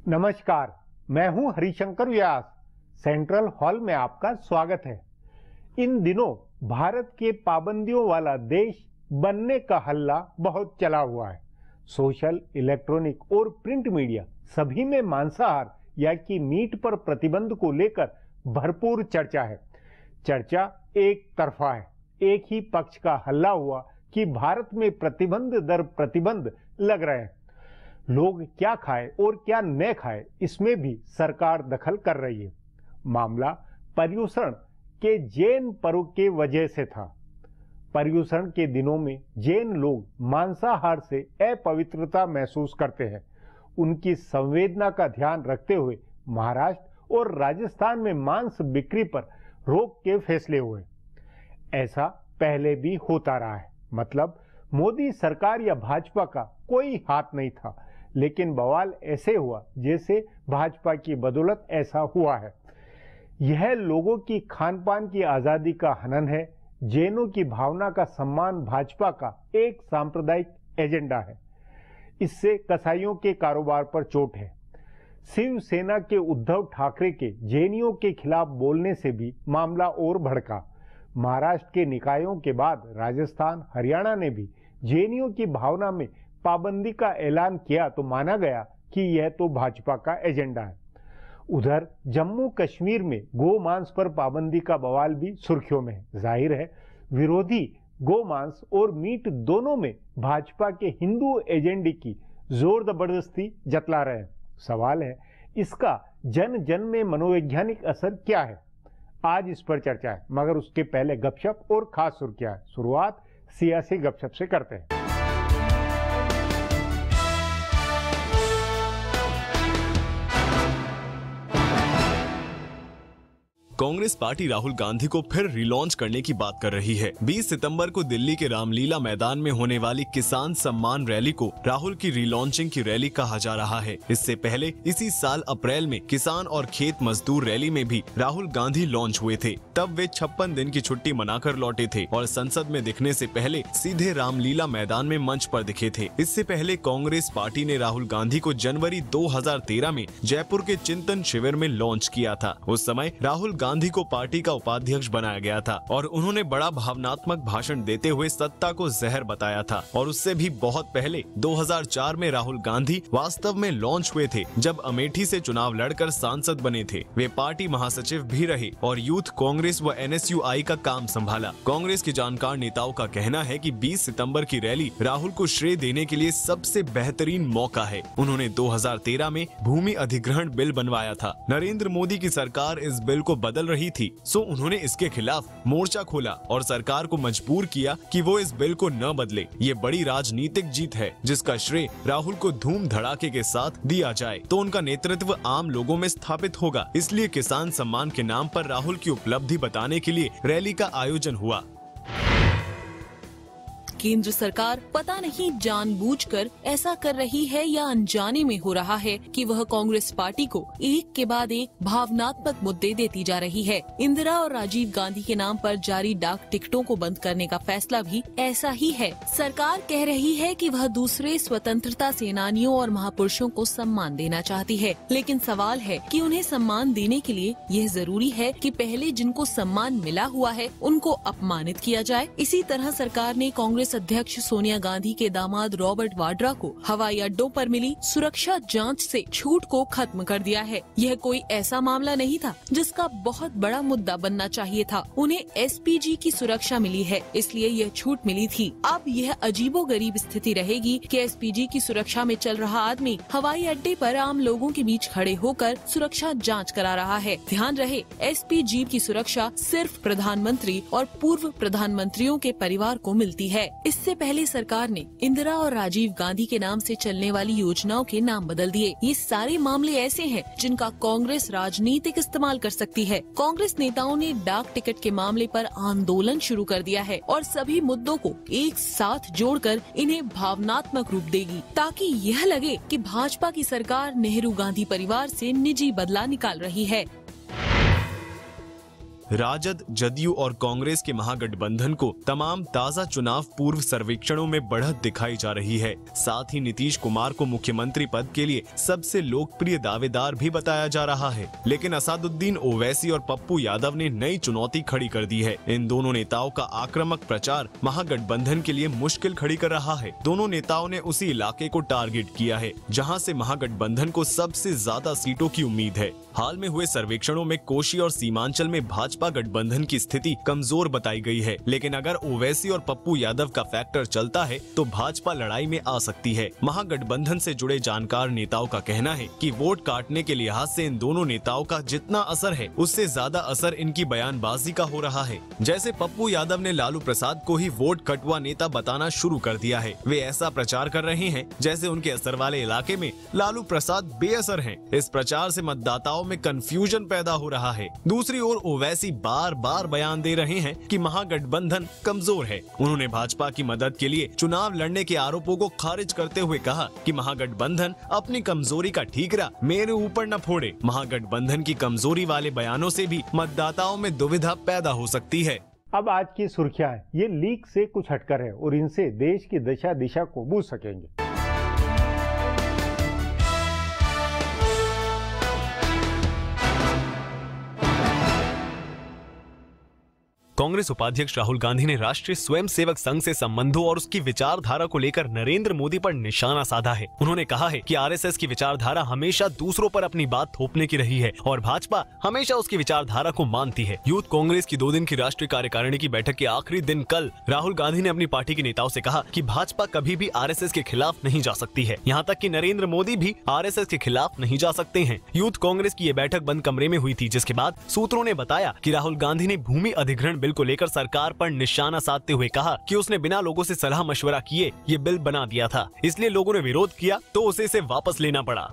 नमस्कार, मैं हूं हरिशंकर व्यास। सेंट्रल हॉल में आपका स्वागत है। इन दिनों भारत के पाबंदियों वाला देश बनने का हल्ला बहुत चला हुआ है। सोशल, इलेक्ट्रॉनिक और प्रिंट मीडिया सभी में मांसाहार या कि मीट पर प्रतिबंध को लेकर भरपूर चर्चा है। चर्चा एक तरफा है। एक ही पक्ष का हल्ला हुआ कि भारत में प्रतिबंध दर प्रतिबंध लग रहे हैं। लोग क्या खाए और क्या न खाए, इसमें भी सरकार दखल कर रही है। मामला पर्युषण के जैन पर्व के वजह से था। पर्युषण के दिनों में जैन लोग मांसाहार से अपवित्रता महसूस करते हैं। उनकी संवेदना का ध्यान रखते हुए महाराष्ट्र और राजस्थान में मांस बिक्री पर रोक के फैसले हुए। ऐसा पहले भी होता रहा है। मतलब मोदी सरकार या भाजपा का कोई हाथ नहीं था, लेकिन बवाल ऐसे हुआ जैसे भाजपा की बदौलत ऐसा हुआ है। यह लोगों की खान पान की आजादी का हनन है। जैनों की भावना का सम्मान भाजपा का एक सांप्रदायिक एजेंडा है। इससे कसाईयों के कारोबार पर चोट है। शिवसेना के उद्धव ठाकरे के जैनियों के खिलाफ बोलने से भी मामला और भड़का। महाराष्ट्र के निकायों के बाद राजस्थान, हरियाणा ने भी जैनियों की भावना में पाबंदी का ऐलान किया तो माना गया कि यह तो भाजपा का एजेंडा है। उधर जम्मू कश्मीर में गो मांस पर पाबंदी का बवाल भी सुर्खियों में है। जाहिर है विरोधी गो मांस और मीट दोनों में भाजपा के हिंदू एजेंडे की जोर जबरदस्ती जतला रहे हैं। सवाल है इसका जन जन में मनोवैज्ञानिक असर क्या है। आज इस पर चर्चा है, मगर उसके पहले गपशप और खास सुर्खियां है। शुरुआत सियासी गपशप से करते हैं। कांग्रेस पार्टी राहुल गांधी को फिर रिलॉन्च करने की बात कर रही है। 20 सितंबर को दिल्ली के रामलीला मैदान में होने वाली किसान सम्मान रैली को राहुल की रिलॉन्चिंग की रैली कहा जा रहा है। इससे पहले इसी साल अप्रैल में किसान और खेत मजदूर रैली में भी राहुल गांधी लॉन्च हुए थे। तब वे 56 दिन की छुट्टी मनाकर लौटे थे और संसद में दिखने से पहले सीधे रामलीला मैदान में मंच पर दिखे थे। इससे पहले कांग्रेस पार्टी ने राहुल गांधी को जनवरी 2013 में जयपुर के चिंतन शिविर में लॉन्च किया था। उस समय राहुल गांधी को पार्टी का उपाध्यक्ष बनाया गया था और उन्होंने बड़ा भावनात्मक भाषण देते हुए सत्ता को जहर बताया था। और उससे भी बहुत पहले 2004 में राहुल गांधी वास्तव में लॉन्च हुए थे, जब अमेठी से चुनाव लड़कर सांसद बने थे। वे पार्टी महासचिव भी रहे और यूथ कांग्रेस व NSUI का काम संभाला। कांग्रेस के जानकार नेताओं का कहना है कि 20 सितंबर की रैली राहुल को श्रेय देने के लिए सबसे बेहतरीन मौका है। उन्होंने 2013 में भूमि अधिग्रहण बिल बनवाया था। नरेंद्र मोदी की सरकार इस बिल को बदल रही थी, सो उन्होंने इसके खिलाफ मोर्चा खोला और सरकार को मजबूर किया कि वो इस बिल को न बदले। ये बड़ी राजनीतिक जीत है जिसका श्रेय राहुल को धूम धड़ाके के साथ दिया जाए तो उनका नेतृत्व आम लोगों में स्थापित होगा। इसलिए किसान सम्मान के नाम पर राहुल की उपलब्धि बताने के लिए रैली का आयोजन हुआ। केंद्र सरकार पता नहीं जानबूझकर ऐसा कर रही है या अनजाने में हो रहा है कि वह कांग्रेस पार्टी को एक के बाद एक भावनात्मक मुद्दे देती जा रही है। इंदिरा और राजीव गांधी के नाम पर जारी डाक टिकटों को बंद करने का फैसला भी ऐसा ही है। सरकार कह रही है कि वह दूसरे स्वतंत्रता सेनानियों और महापुरुषों को सम्मान देना चाहती है, लेकिन सवाल है कि उन्हें सम्मान देने के लिए यह जरूरी है कि पहले जिनको सम्मान मिला हुआ है उनको अपमानित किया जाए। इसी तरह सरकार ने कांग्रेस अध्यक्ष सोनिया गांधी के दामाद रॉबर्ट वाड्रा को हवाई अड्डों पर मिली सुरक्षा जांच से छूट को खत्म कर दिया है। यह कोई ऐसा मामला नहीं था जिसका बहुत बड़ा मुद्दा बनना चाहिए था। उन्हें SPG की सुरक्षा मिली है, इसलिए यह छूट मिली थी। अब यह अजीबोगरीब स्थिति रहेगी कि SPG की सुरक्षा में चल रहा आदमी हवाई अड्डे पर आम लोगों के बीच खड़े होकर सुरक्षा जाँच करा रहा है। ध्यान रहे, SPG की सुरक्षा सिर्फ प्रधानमंत्री और पूर्व प्रधानमंत्रियों के परिवार को मिलती है। इससे पहले सरकार ने इंदिरा और राजीव गांधी के नाम से चलने वाली योजनाओं के नाम बदल दिए। ये सारे मामले ऐसे हैं जिनका कांग्रेस राजनीतिक इस्तेमाल कर सकती है। कांग्रेस नेताओं ने डाक टिकट के मामले पर आंदोलन शुरू कर दिया है और सभी मुद्दों को एक साथ जोड़कर इन्हें भावनात्मक रूप देगी, ताकि यह लगे कि भाजपा की सरकार नेहरू गांधी परिवार से निजी बदला निकाल रही है। राजद, जदयू और कांग्रेस के महागठबंधन को तमाम ताज़ा चुनाव पूर्व सर्वेक्षणों में बढ़त दिखाई जा रही है। साथ ही नीतीश कुमार को मुख्यमंत्री पद के लिए सबसे लोकप्रिय दावेदार भी बताया जा रहा है। लेकिन असदुद्दीन ओवैसी और पप्पू यादव ने नई चुनौती खड़ी कर दी है। इन दोनों नेताओं का आक्रामक प्रचार महागठबंधन के लिए मुश्किल खड़ी कर रहा है। दोनों नेताओं ने उसी इलाके को टारगेट किया है जहां से महागठबंधन को सबसे ज्यादा सीटों की उम्मीद है। हाल में हुए सर्वेक्षणों में कोशी और सीमांचल में भाजपा गठबंधन की स्थिति कमजोर बताई गई है। लेकिन अगर ओवैसी और पप्पू यादव का फैक्टर चलता है तो भाजपा लड़ाई में आ सकती है। महागठबंधन से जुड़े जानकार नेताओं का कहना है कि वोट काटने के लिहाज से इन दोनों नेताओं का जितना असर है उससे ज्यादा असर इनकी बयानबाजी का हो रहा है। जैसे पप्पू यादव ने लालू प्रसाद को ही वोट कटुआ नेता बताना शुरू कर दिया है। वे ऐसा प्रचार कर रहे हैं जैसे उनके असर वाले इलाके में लालू प्रसाद बेअसर हैं। इस प्रचार से मतदाताओं में कंफ्यूजन पैदा हो रहा है। दूसरी ओर ओवैसी बार बार बयान दे रहे हैं कि महागठबंधन कमजोर है। उन्होंने भाजपा की मदद के लिए चुनाव लड़ने के आरोपों को खारिज करते हुए कहा कि महागठबंधन अपनी कमजोरी का ठीकरा मेरे ऊपर न फोड़े। महागठबंधन की कमजोरी वाले बयानों से भी मतदाताओं में दुविधा पैदा हो सकती है। अब आज की सुर्खियां ये लीक से कुछ हटकर है और इनसे देश की दशा दिशा को बूझ सकेंगे। कांग्रेस उपाध्यक्ष राहुल गांधी ने राष्ट्रीय स्वयंसेवक संघ से संबंधों और उसकी विचारधारा को लेकर नरेंद्र मोदी पर निशाना साधा है। उन्होंने कहा है कि आरएसएस की विचारधारा हमेशा दूसरों पर अपनी बात थोपने की रही है और भाजपा हमेशा उसकी विचारधारा को मानती है। यूथ कांग्रेस की 2 दिन की राष्ट्रीय कार्यकारिणी की बैठक के आखिरी दिन कल राहुल गांधी ने अपनी पार्टी के नेताओं से कहा कि भाजपा कभी भी आरएसएस के खिलाफ नहीं जा सकती है। यहाँ तक कि नरेंद्र मोदी भी आरएसएस के खिलाफ नहीं जा सकते हैं। यूथ कांग्रेस की ये बैठक बंद कमरे में हुई थी, जिसके बाद सूत्रों ने बताया कि राहुल गांधी ने भूमि अधिग्रहण बिल को लेकर सरकार पर निशाना साधते हुए कहा कि उसने बिना लोगों से सलाह मशवरा किए ये बिल बना दिया था, इसलिए लोगों ने विरोध किया तो उसे इसे वापस लेना पड़ा।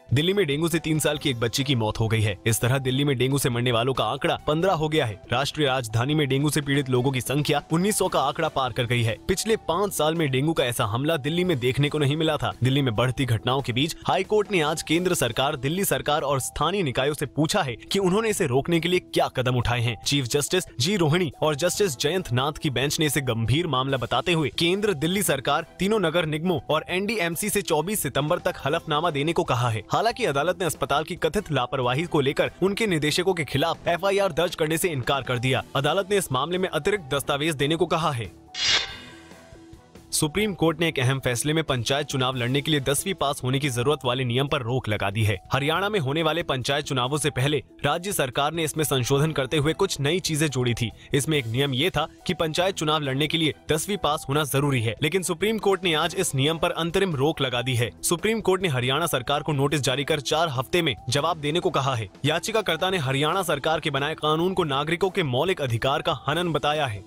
दिल्ली में डेंगू से 3 साल की एक बच्ची की मौत हो गई है। इस तरह दिल्ली में डेंगू से मरने वालों का आंकड़ा 15 हो गया है। राष्ट्रीय राजधानी में डेंगू से पीड़ित लोगों की संख्या 1900 का आंकड़ा पार कर गई है। पिछले 5 साल में डेंगू का ऐसा हमला दिल्ली में देखने को नहीं मिला था। दिल्ली में बढ़ती घटनाओं के बीच हाई कोर्ट ने आज केंद्र सरकार, दिल्ली सरकार और स्थानीय निकायों से पूछा है कि उन्होंने इसे रोकने के लिए क्या कदम उठाए हैं। चीफ जस्टिस जी रोहिणी और जस्टिस जयंत नाथ की बेंच ने इसे गंभीर मामला बताते हुए केंद्र, दिल्ली सरकार, तीनों नगर निगमों और एनडीएमसी से 24 सितंबर तक हलफनामा देने को कहा है। हालांकि अदालत ने अस्पताल की कथित लापरवाही को लेकर उनके निदेशकों के खिलाफ एफआईआर दर्ज करने से इनकार कर दिया। अदालत ने इस मामले में अतिरिक्त दस्तावेज देने को कहा है। सुप्रीम कोर्ट ने एक अहम फैसले में पंचायत चुनाव लड़ने के लिए 10वीं पास होने की जरूरत वाले नियम पर रोक लगा दी है। हरियाणा में होने वाले पंचायत चुनावों से पहले राज्य सरकार ने इसमें संशोधन करते हुए कुछ नई चीजें जोड़ी थी। इसमें एक नियम ये था कि पंचायत चुनाव लड़ने के लिए 10वीं पास होना जरूरी है, लेकिन सुप्रीम कोर्ट ने आज इस नियम पर अंतरिम रोक लगा दी है। सुप्रीम कोर्ट ने हरियाणा सरकार को नोटिस जारी कर 4 हफ्ते में जवाब देने को कहा है। याचिकाकर्ता ने हरियाणा सरकार के बनाए कानून को नागरिकों के मौलिक अधिकार का हनन बताया है।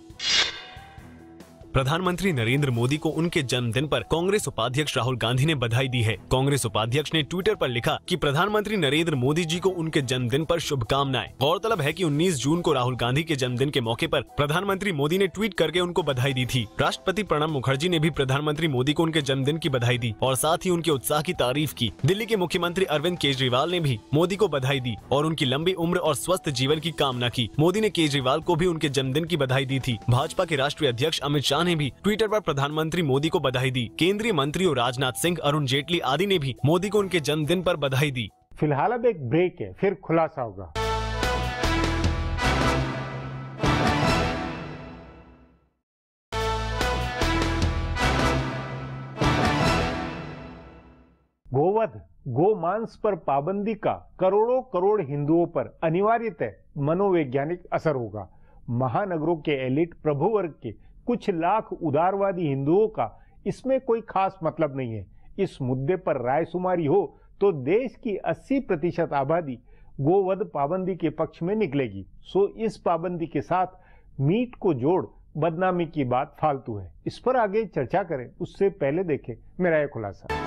प्रधानमंत्री नरेंद्र मोदी को उनके जन्मदिन पर कांग्रेस उपाध्यक्ष राहुल गांधी ने बधाई दी है। कांग्रेस उपाध्यक्ष ने ट्विटर पर लिखा कि प्रधानमंत्री नरेंद्र मोदी जी को उनके जन्मदिन पर शुभकामनाएं। गौरतलब है कि 19 जून को राहुल गांधी के जन्मदिन के मौके पर प्रधानमंत्री मोदी ने ट्वीट करके उनको बधाई दी थी। राष्ट्रपति प्रणब मुखर्जी ने भी प्रधानमंत्री मोदी को उनके जन्मदिन की बधाई दी और साथ ही उनके उत्साह की तारीफ की। दिल्ली के मुख्यमंत्री अरविंद केजरीवाल ने भी मोदी को बधाई दी और उनकी लंबी उम्र और स्वस्थ जीवन की कामना की। मोदी ने केजरीवाल को भी उनके जन्मदिन की बधाई दी थी। भाजपा के राष्ट्रीय अध्यक्ष अमित शाह ने भी ट्विटर पर प्रधानमंत्री मोदी को बधाई दी। केंद्रीय मंत्रियों राजनाथ सिंह, अरुण जेटली आदि ने भी मोदी को उनके जन्मदिन पर बधाई दी। फिलहाल अब एक ब्रेक है, फिर खुलासा होगा। गोवध, गोमांस पर पाबंदी का करोड़ों करोड़ हिंदुओं पर अनिवार्यतः मनोवैज्ञानिक असर होगा। महानगरों के एलिट प्रभु वर्ग के कुछ लाख उदारवादी हिंदुओं का इसमें कोई खास मतलब नहीं है। इस मुद्दे पर रायशुमारी हो तो देश की 80% आबादी गोवध पाबंदी के पक्ष में निकलेगी। सो इस पाबंदी के साथ मीट को जोड़ बदनामी की बात फालतू है। इस पर आगे चर्चा करें उससे पहले देखें मेरा यह खुलासा।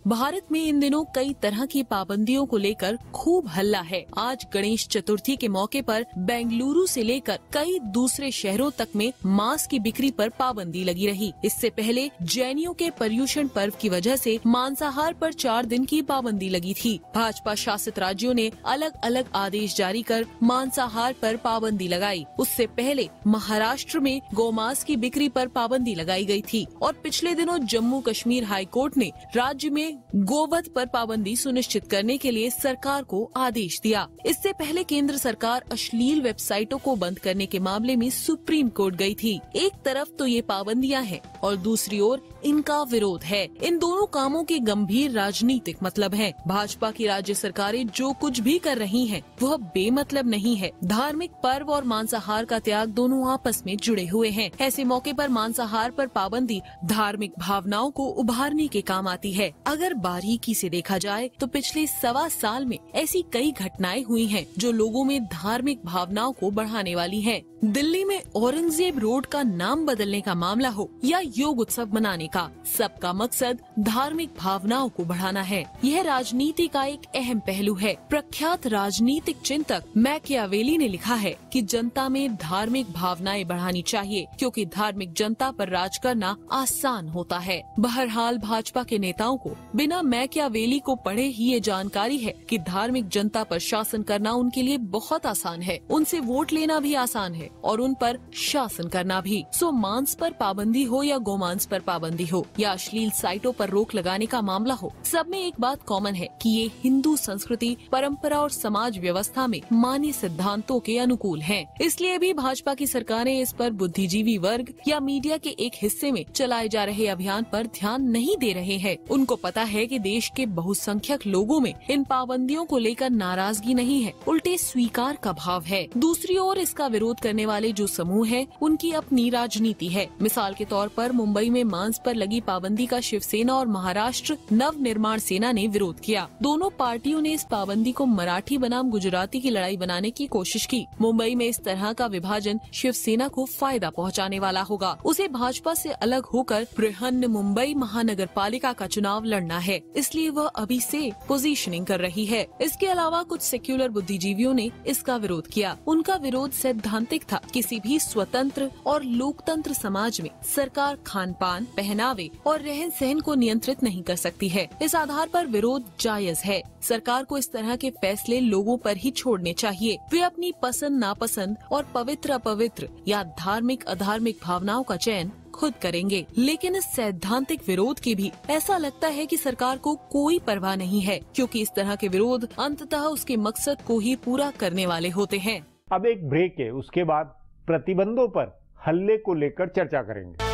भारत में इन दिनों कई तरह की पाबंदियों को लेकर खूब हल्ला है। आज गणेश चतुर्थी के मौके पर बेंगलुरु से लेकर कई दूसरे शहरों तक में मांस की बिक्री पर पाबंदी लगी रही। इससे पहले जैनियों के पर्युषण पर्व की वजह से मांसाहार पर 4 दिन की पाबंदी लगी थी। भाजपा शासित राज्यों ने अलग अलग आदेश जारी कर मांसाहार पर पाबंदी लगाई। उससे पहले महाराष्ट्र में गोमांस की बिक्री पर पाबंदी लगाई गई थी और पिछले दिनों जम्मू कश्मीर हाई कोर्ट ने राज्य में गोवध पर पाबंदी सुनिश्चित करने के लिए सरकार को आदेश दिया। इससे पहले केंद्र सरकार अश्लील वेबसाइटों को बंद करने के मामले में सुप्रीम कोर्ट गई थी। एक तरफ तो ये पाबंदियां हैं और दूसरी ओर इनका विरोध है। इन दोनों कामों के गंभीर राजनीतिक मतलब हैं। भाजपा की राज्य सरकारें जो कुछ भी कर रही हैं, वह बेमतलब नहीं है। धार्मिक पर्व और मांसाहार का त्याग दोनों आपस में जुड़े हुए हैं। ऐसे मौके पर मांसाहार पर पाबंदी धार्मिक भावनाओं को उभारने के काम आती है। अगर बारीकी से देखा जाए तो पिछले 1.25 साल में ऐसी कई घटनाएं हुई हैं जो लोगों में धार्मिक भावनाओं को बढ़ाने वाली हैं। दिल्ली में औरंगजेब रोड का नाम बदलने का मामला हो या योग उत्सव मनाने का, सबका मकसद धार्मिक भावनाओं को बढ़ाना है। यह राजनीति का एक अहम पहलू है। प्रख्यात राजनीतिक चिंतक मैकियावेली ने लिखा है कि जनता में धार्मिक भावनाएं बढ़ानी चाहिए क्योंकि धार्मिक जनता पर राज करना आसान होता है। बहरहाल भाजपा के नेताओं को बिना मैकियावेली को पढ़े ही ये जानकारी है कि धार्मिक जनता पर शासन करना उनके लिए बहुत आसान है। उनसे वोट लेना भी आसान है और उन पर शासन करना भी। सो मांस पर पाबंदी हो या गोमांस पर पाबंदी हो या अश्लील साइटों पर रोक लगाने का मामला हो, सब में एक बात कॉमन है कि ये हिंदू संस्कृति, परंपरा और समाज व्यवस्था में मान्य सिद्धांतों के अनुकूल हैं। इसलिए भी भाजपा की सरकारें इस पर बुद्धिजीवी वर्ग या मीडिया के एक हिस्से में चलाए जा रहे अभियान पर ध्यान नहीं दे रहे हैं। उनको पता है कि देश के बहुसंख्यक लोगों में इन पाबंदियों को लेकर नाराजगी नहीं है, उल्टे स्वीकार का भाव है। दूसरी ओर इसका विरोध करने वाले जो समूह हैं, उनकी अपनी राजनीति है। मिसाल के तौर पर मुंबई में मांस पर लगी पाबंदी का शिवसेना और महाराष्ट्र नव निर्माण सेना ने विरोध किया। दोनों पार्टियों ने इस पाबंदी को मराठी बनाम गुजराती की लड़ाई बनाने की कोशिश की। मुंबई में इस तरह का विभाजन शिवसेना को फायदा पहुंचाने वाला होगा। उसे भाजपा से अलग होकर बृहन्न मुंबई महानगर पालिका का चुनाव लड़ना है, इसलिए वह अभी से पोजीशनिंग कर रही है। इसके अलावा कुछ सेक्युलर बुद्धिजीवियों ने इसका विरोध किया। उनका विरोध सैद्धांतिक था। किसी भी स्वतंत्र और लोकतंत्र समाज में सरकार खान पान, पहनावे और रहन सहन को नियंत्रित नहीं कर सकती है। इस आधार पर विरोध जायज है। सरकार को इस तरह के फैसले लोगों पर ही छोड़ने चाहिए। वे अपनी पसंद नापसंद और पवित्र अपवित्र या धार्मिक अधार्मिक भावनाओं का चयन खुद करेंगे। लेकिन इस सैद्धांतिक विरोध की भी ऐसा लगता है कि सरकार को कोई परवाह नहीं है, क्योंकि इस तरह के विरोध अंततः उसके मकसद को ही पूरा करने वाले होते हैं। अब एक ब्रेक है, उसके बाद प्रतिबंधों पर हल्ले को लेकर चर्चा करेंगे।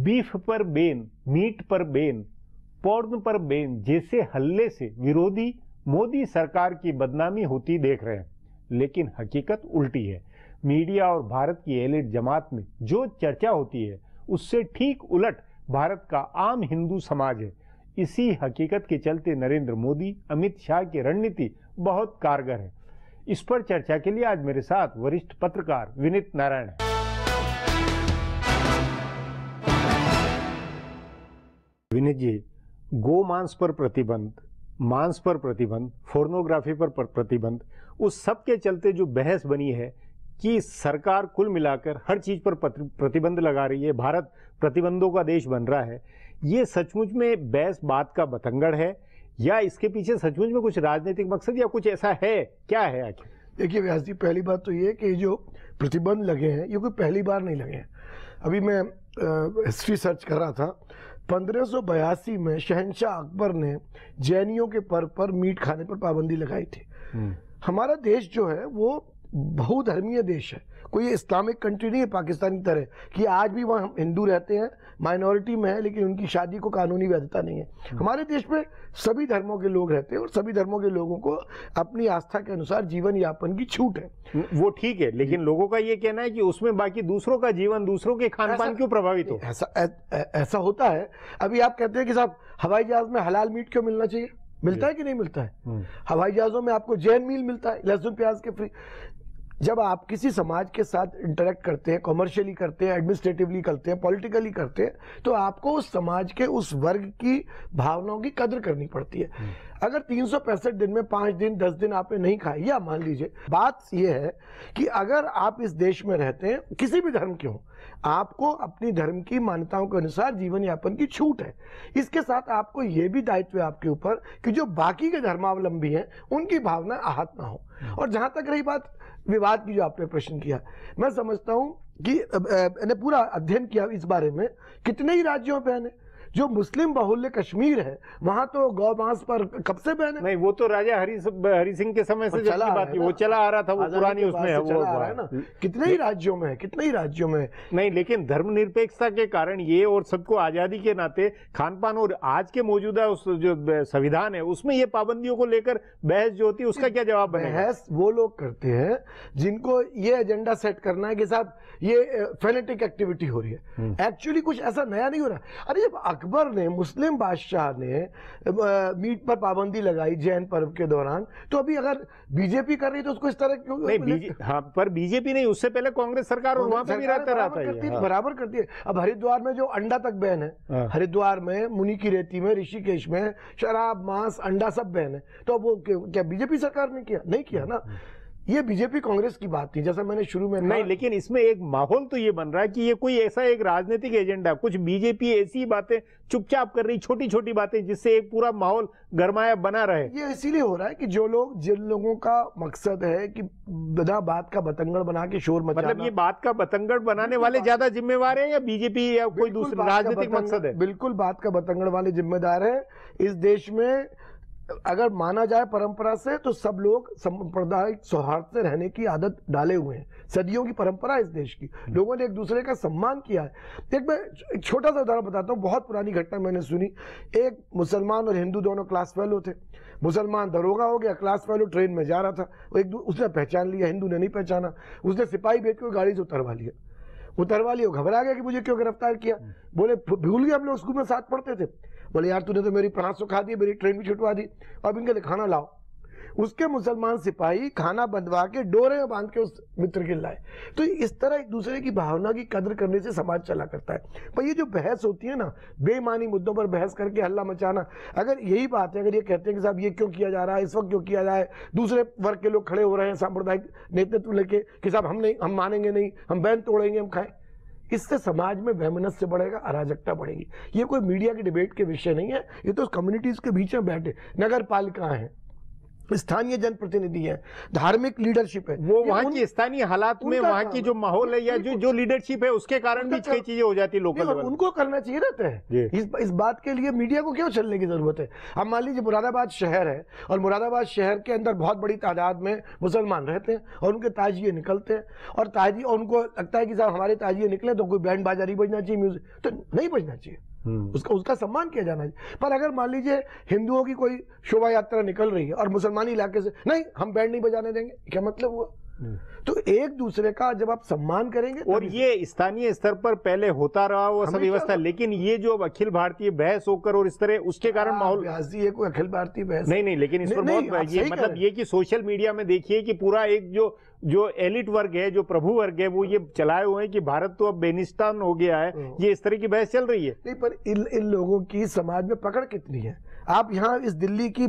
बीफ पर बैन, मीट पर बैन, पोर्न पर बैन जैसे हल्ले से विरोधी मोदी सरकार की बदनामी होती देख रहे हैं, लेकिन हकीकत उल्टी है। मीडिया और भारत की एलिट जमात में जो चर्चा होती है उससे ठीक उलट भारत का आम हिंदू समाज है। इसी हकीकत के चलते नरेंद्र मोदी, अमित शाह की रणनीति बहुत कारगर है। इस पर चर्चा के लिए आज मेरे साथ वरिष्ठ पत्रकार विनीत नारायण है। विनीत जी, गोमांस पर प्रतिबंध, मांस पर प्रतिबंध, फोर्नोग्राफी पर प्रतिबंध, उस सब के चलते जो बहस बनी है कि सरकार कुल मिलाकर हर चीज पर प्रतिबंध लगा रही है, भारत प्रतिबंधों का देश बन रहा है, ये सचमुच में बहस बात का बतंगड़ है या इसके पीछे सचमुच में कुछ राजनीतिक मकसद या कुछ ऐसा है? क्या है आखिर? देखिए व्यास जी, पहली बात तो ये कि जो प्रतिबंध लगे हैं ये कोई पहली बार नहीं लगे हैं। अभी मैं हिस्ट्री सर्च कर रहा था। 1582 में शहंशाह अकबर ने जैनियों के पर्व पर मीट खाने पर पाबंदी लगाई थी। हमारा देश जो है वो बहुधर्मीय देश है, कोई इस्लामिक कंट्री नहीं है पाकिस्तान की तरह कि आज भी वहाँ हिंदू रहते हैं, माइनॉरिटी में है, लेकिन उनकी शादी को कानूनी वैधता नहीं है। हमारे देश में सभी धर्मों के लोग रहते हैं और सभी धर्मों के लोगों को अपनी आस्था के अनुसार जीवन यापन की छूट है। वो ठीक है, लेकिन लोगों का ये कहना है कि उसमें बाकी दूसरों का जीवन, दूसरों के खान पान क्यों प्रभावित हो? ऐसा होता है। अभी आप कहते हैं कि साहब हवाई जहाज में हलाल मीट क्यों मिलना चाहिए? मिलता है कि नहीं मिलता है? हवाई जहाजों में आपको जैन मील मिलता है, लहसुन प्याज के फ्री। जब आप किसी समाज के साथ इंटरेक्ट करते हैं, कॉमर्शियली करते हैं, एडमिनिस्ट्रेटिवली करते हैं, पॉलिटिकली करते हैं, तो आपको उस समाज के उस वर्ग की भावनाओं की कदर करनी पड़ती है। अगर 365 दिन में 5 दिन 10 दिन आपने नहीं खाए, या मान लीजिए, बात यह है कि अगर आप इस देश में रहते हैं, किसी भी धर्म के हो, आपको अपनी धर्म की मान्यताओं के अनुसार जीवन यापन की छूट है। इसके साथ आपको यह भी दायित्व है आपके ऊपर कि जो बाकी के धर्मावलंबी हैं उनकी भावना आहत ना हो। और जहां तक रही बात विवाद की, जो आपने प्रश्न किया, मैं समझता हूं कि मैंने पूरा अध्ययन किया इस बारे में। कितने ही राज्यों पे है, जो मुस्लिम बहुल्य कश्मीर है, वहां तो गौ मांस पर कब से बैन है। नहीं, वो तो राजा हरि सिंह के समय से चला बात, वो चला आ रहा था, वो पुरानी उसमें है, वो आ रहा है ना। कितने ही राज्यों में है, कितने ही राज्यों में। नहीं, लेकिन धर्मनिरपेक्षता के कारण ये, और सबको आजादी के नाते खान पान, और आज के मौजूदा उस जो संविधान है उसमें ये पाबंदियों को लेकर बहस जो होती है, उसका क्या जवाब बनेगा? बहस वो लोग करते हैं जिनको ये एजेंडा सेट करना है कि साहब ये फेनेटिक एक्टिविटी हो रही है। एक्चुअली कुछ ऐसा नया नहीं हो रहा। अरे जब अकबर ने, मुस्लिम बादशाह ने मीट पर पाबंदी लगाई जैन पर्व के दौरान, तो अभी अगर बीजेपी कर रही तो उसको इस तरह क्यों नहीं? हाँ, पर बीजेपी नहीं, उससे पहले कांग्रेस सरकार, और वहां पे भी रहता है, बराबर करती है। अब हरिद्वार में जो अंडा तक बैन है, हरिद्वार में, मुनि की रेती में, ऋषिकेश में शराब, मांस, अंडा सब बैन है। तो वो क्या बीजेपी सरकार ने किया? नहीं किया ना। ये बीजेपी कांग्रेस की बात थी, जैसा मैंने शुरू में नहीं, लेकिन इसमें एक माहौल तो ये बन रहा है कि ये कोई ऐसा एक राजनीतिक एजेंडा, कुछ बीजेपी ऐसी बातें चुपचाप कर रही, छोटी छोटी बातें, जिससे एक पूरा माहौल गरमाया बना रहे। ये इसीलिए हो रहा है कि जिन लोगों का मकसद है कि बिना बात का बतंगड़ बना के शोर मचाना, मतलब ये बात का बतंगड़ बनाने वाले ज्यादा जिम्मेवार है, या बीजेपी, या कोई दूसरा राजनीतिक मकसद है? बिल्कुल बात का बतंगड़ वाले जिम्मेदार है। इस देश में अगर माना जाए परंपरा से, तो सब लोग सांप्रदायिक सौहार्द से रहने की आदत डाले हुए हैं। सदियों की परंपरा इस देश की, लोगों ने एक दूसरे का सम्मान किया है। एक छोटा सा उदाहरण बताता हूँ, बहुत पुरानी घटना मैंने सुनी। एक मुसलमान और हिंदू दोनों क्लास फेलो थे। मुसलमान दरोगा हो गया, क्लास फेलो ट्रेन में जा रहा था, उसने पहचान लिया, हिंदू ने नहीं पहचाना। उसने सिपाही भेज के गाड़ी से उतरवा लिया, घबरा गया कि मुझे क्यों गिरफ्तार किया। बोले भूल गए, हम लोग स्कूल में साथ पढ़ते थे। बोले यार तूने तो मेरी प्राण सुखा दी, मेरी ट्रेन भी छुटवा दी, अब इनके लिए खाना लाओ। उसके मुसलमान सिपाही खाना बंधवा के डोरे में बांध के उस मित्र के लाए। तो इस तरह एक दूसरे की भावना की कदर करने से समाज चला करता है। पर ये जो बहस होती है ना, बेमानी मुद्दों पर बहस करके हल्ला मचाना, अगर यही बात है, अगर ये कहते हैं कि साहब ये क्यों किया जा रहा है, इस वक्त क्यों किया जाए, दूसरे वर्ग के लोग खड़े हो रहे हैं सांप्रदायिक नेतृत्व लेके कि साहब हम मानेंगे नहीं, हम बैन तोड़ेंगे, हम खाएं, इससे समाज में वैमनस्य बढ़ेगा, अराजकता बढ़ेगी। ये कोई मीडिया की डिबेट के विषय नहीं है, ये तो कम्युनिटीज के बीच में बैठे नगर पालिका है, स्थानीय जनप्रतिनिधि है, धार्मिक लीडरशिप है, वो वहाँ की स्थानीय हालात में, वहाँ की जो माहौल है, या जो लीडरशिप है, उसके कारण भी कई चीजें हो जाती है लोकल लेवल। उनको करना चाहिए रहता है। इस बात के लिए मीडिया को क्यों चलने की जरूरत है? अब मान लीजिए मुरादाबाद शहर है, और मुरादाबाद शहर के अंदर बहुत बड़ी तादाद में मुसलमान रहते हैं, और उनके ताजिए निकलते हैं, और उनको लगता है कि साहब हमारे ताजिए निकले तो कोई बैंड बाजा नहीं बजना चाहिए, म्यूजिक तो नहीं बजना चाहिए, उसका सम्मान किया जाना चाहिए। पर अगर मान लीजिए हिंदुओं की कोई शोभा यात्रा निकल रही है और मुसलमानी इलाके से, नहीं हम बैंड नहीं बजाने देंगे, क्या मतलब हुआ? तो एक दूसरे का जब आप सम्मान करेंगे, और ये स्थानीय स्तर पर पहले होता रहा वो सब व्यवस्था, लेकिन ये जो अखिल भारतीय बहस होकर और इस तरह, उसके कारण माहौल, ये कोई अखिल भारतीय बहस नहीं, लेकिन इस पर बहुत ये मतलब ये कि सोशल मीडिया में देखिए कि पूरा एक जो एलिट वर्ग है, जो प्रभु वर्ग है, वो ये चलाए हुए हैं कि भारत तो अब बेनिस्तान हो गया है, ये इस तरह की बहस चल रही है। नहीं, पर इन लोगों की समाज में पकड़ कितनी है? आप यहाँ इस दिल्ली की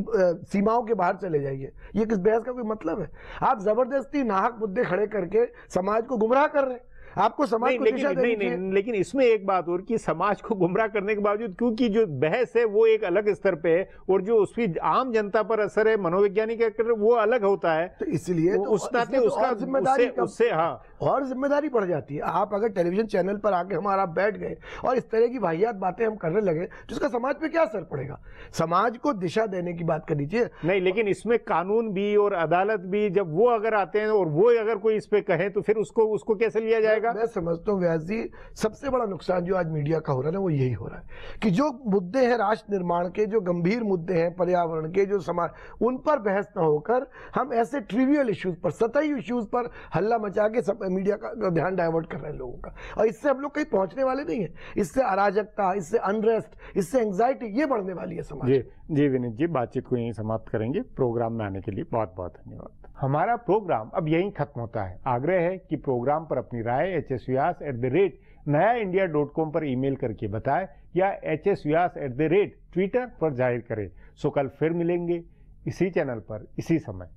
सीमाओं के बाहर चले जाइए, ये किस बहस का कोई मतलब है? आप जबरदस्ती नाहक मुद्दे खड़े करके समाज को गुमराह कर रहे हैं। आपको समाज को दिशा देनी चाहिए। नहीं, लेकिन इसमें एक बात और कि समाज को गुमराह करने के बावजूद, क्योंकि जो बहस है वो एक अलग स्तर पे है, और जो उसकी आम जनता पर असर है, मनोवैज्ञानिक वो अलग होता है, तो इसलिए उस नाते उसका जिम्मेदारी उससे और जिम्मेदारी बढ़ जाती है। आप अगर टेलीविजन चैनल पर आके हमारा बैठ गए और इस तरह की वाहियात बातें हम करने लगे, तो इसका समाज पे क्या असर पड़ेगा? समाज को दिशा देने की बात कर दीजिए। नहीं, लेकिन इसमें कानून भी और अदालत भी, जब वो अगर आते हैं और वो अगर कोई इस पे कहे, तो फिर उसको कैसे लिया जाएगा? जाएगा। मैं समझता हूँ व्यास जी, सबसे बड़ा नुकसान जो आज मीडिया का हो रहा है ना, वो यही हो रहा है कि जो मुद्दे हैं राष्ट्र निर्माण के, जो गंभीर मुद्दे हैं पर्यावरण के, जो समाज, उन पर बहस न होकर हम ऐसे ट्रिवियल इश्यूज पर, सतही इश्यूज पर हल्ला मचा के सब मीडिया का ध्यान डाइवर्ट कर रहे हैं लोगों का, और इससे हम लोग कहीं पहुंचने वाले नहीं है। इससे अराजकता, इससे अनरेस्ट, इससे एंग्जाइटी ये बढ़ने वाली है समाज। जी विनीत जी, बातचीत को यहीं समाप्त करेंगे। प्रोग्राम में आने के लिए बहुत बहुत धन्यवाद। हमारा प्रोग्राम अब यहीं खत्म होता है। आग्रह है कि प्रोग्राम पर अपनी राय hsvyas@nayaindia.com पर ईमेल करके बताएं या hsvyas@Twitter पर जाहिर करें। सो कल फिर मिलेंगे इसी चैनल पर इसी समय।